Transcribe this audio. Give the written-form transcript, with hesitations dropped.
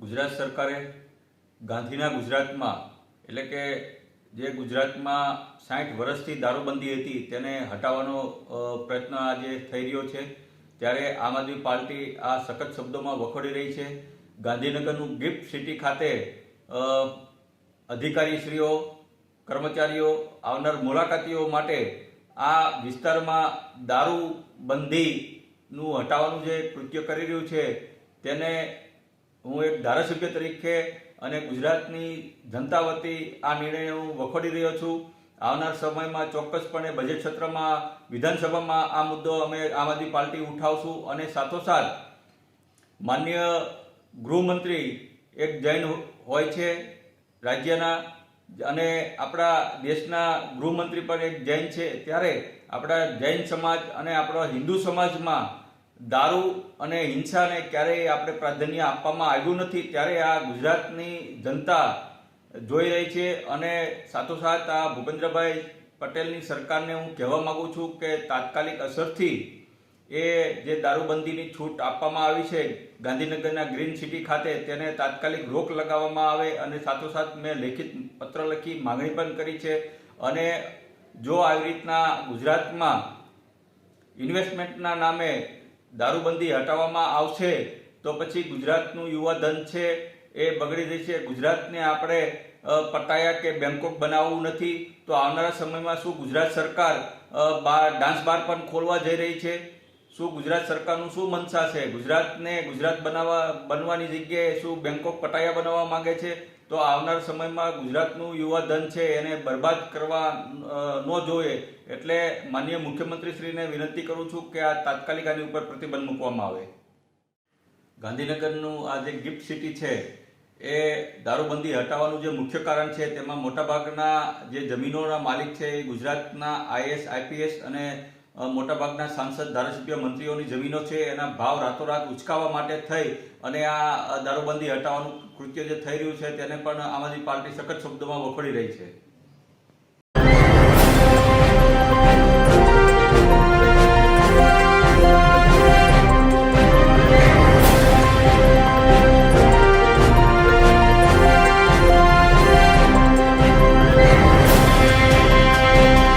ગુજરાત સરકારે ગાંધીના ગુજરાતમાં એટલે કે જે ગુજરાતમાં 60 વર્ષથી દારૂબંધી હતી તેને હટાવવાનો પ્રયત્ન આજે થઈ રહ્યો છે, ત્યારે આમ આદમી પાર્ટી આ સખત શબ્દોમાં વખોડી રહી છે. ગાંધીનગરનું ગિફ્ટ સિટી ખાતે અધિકારીશ્રીઓ, કર્મચારીઓ, આવનાર મુલાકાતીઓ માટે આ વિસ્તારમાં દારૂબંધીનું હટાવવાનું જે કૃત્ય કરી રહ્યું છે તેને હું એક ધારાસભ્ય તરીકે અને ગુજરાતની જનતા વતી આ નિર્ણય હું વખોડી રહ્યો છું. આવનાર સમયમાં ચોક્કસપણે બજેટ સત્રમાં વિધાનસભામાં આ મુદ્દો અમે આમ આદમી પાર્ટી ઉઠાવશું અને સાથોસાથ માનનીય ગૃહમંત્રી એક જૈન હોય છે રાજ્યના અને આપણા દેશના ગૃહમંત્રી પણ એક જૈન છે, ત્યારે આપણા જૈન સમાજ અને આપણા હિન્દુ સમાજમાં દારૂ અને હિંસાને ક્યારેય આપણે પ્રાધાન્ય આપવામાં આવ્યું નથી. ત્યારે આ ગુજરાતની જનતા જોઈ રહી છે અને સાથોસાથ આ ભૂપેન્દ્રભાઈ પટેલની સરકારને હું કહેવા માગું છું કે તાત્કાલિક અસરથી એ જે દારૂબંધીની છૂટ આપવામાં આવી છે ગાંધીનગરના ગ્રીન સિટી ખાતે તેને તાત્કાલિક રોક લગાવવામાં આવે અને સાથોસાથ મેં લેખિત પત્ર લખી માગણી પણ કરી છે. અને જો આવી રીતના ગુજરાતમાં ઇન્વેસ્ટમેન્ટના નામે દારૂબંધી હટાવવામાં આવશે તો પછી ગુજરાતનું યુવા ધન છે એ બગડી જશે. ગુજરાતને આપણે પટાયા કે બેંકોક બનાવવું નથી. તો આવનારા સમયમાં શું ગુજરાત સરકાર ડાન્સ બાર પણ ખોલવા જઈ રહી છે? શું ગુજરાત સરકારનું શું મનસા છે? ગુજરાતને ગુજરાત બનવાની જગ્યાએ શું બેંકોક પટાયા બનાવવા માંગે છે? તો આવનાર સમયમાં ગુજરાતનું યુવા ધન છે એને બરબાદ કરવા ન જોઈએ. એટલે માનનીય મુખ્યમંત્રીશ્રીને વિનંતી કરું છું કે આ તાત્કાલિક આની ઉપર પ્રતિબંધ મૂકવામાં આવે. ગાંધીનગરનું આ જે ગિફ્ટ સિટી છે એ દારૂબંધી હટાવવાનું જે મુખ્ય કારણ છે તેમાં મોટાભાગના જે જમીનોના માલિક છે એ ગુજરાતના આઈએસ, આઈપીએસ અને મોટાભાગના સાંસદ, ધારાસભ્ય, મંત્રીઓની જમીનો છે. એના ભાવ રાતોરાત ઉચકાવવા માટે થઈ અને આ દારૂબંધી હટાવવાનું કૃત્ય જે થઈ રહ્યું છે તેને પણ આમ આદમી પાર્ટી સખત શબ્દોમાં વખોડી રહી છે.